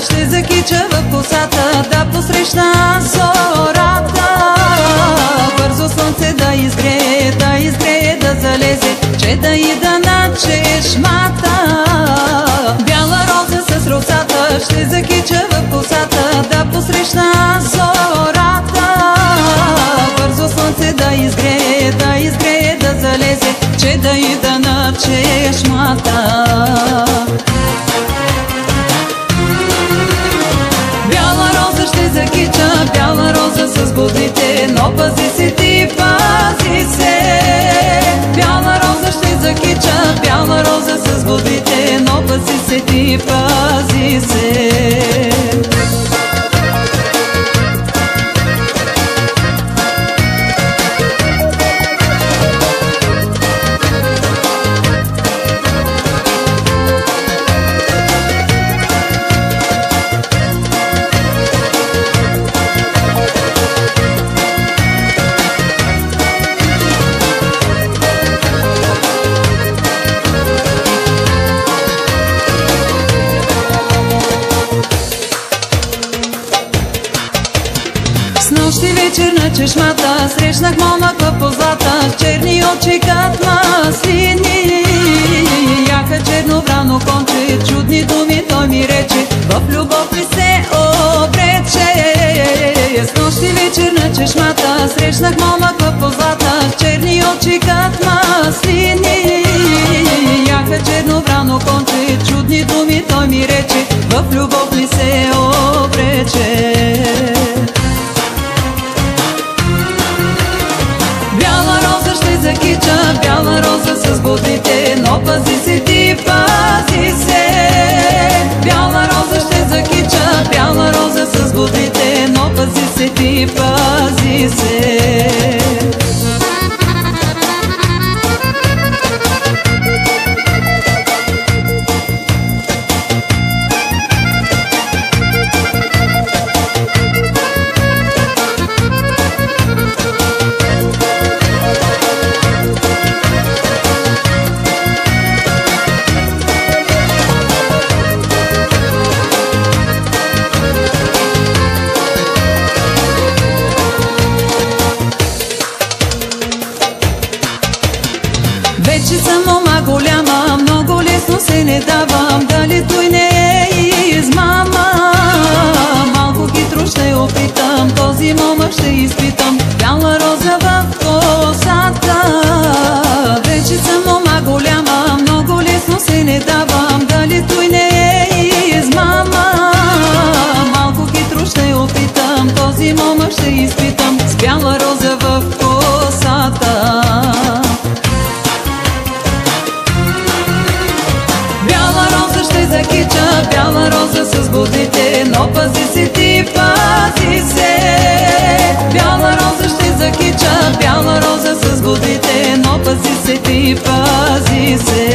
Ще закича в косата, да посрещна зората. Бързо слънце да изгрее, да залезе, че да ида на чешмата. Бяла роза с росата, ще закича в косата, да посрещна зората. Бързо слънце да изгрее, да залезе, че да ида на чешмата. Бяла роза с будите, но пази се ти, пази се. Бяла роза ще закича, бяла роза с будите, но пази се ти, пази се. Снощи вечер на чешмата срещнах момъка по злата, с черни очи кат маслини. Яха черно врано конче, чудни думи той ми рече, в любов ми се обрече. Снощи вечер на чешмата срещнах момъка по злата, с черни очи кат маслини. Яха черно врано конче, чудни думи той ми рече, в любов ми се обрече. Бяла роза с будите, но пази се ти, пази се. Бяла роза ще закича, бяла роза с будите, но пази се ти, пази се. Вече съм мома голяма, много лесно се не давам, дали той не е измама. Малко хитро ще опитам, този момък ще изпитам, бяла роза в косата. Вече съм мома голяма, много лесно се не давам, дали той не е измама. Малко хитро ще опитам, този момък ще изпитам, с бяла роза в косата. Бяла роза с будите, но пази се ти, пази се. Бяла роза ще закича, бяла роза с будите, но пази се ти, пази се.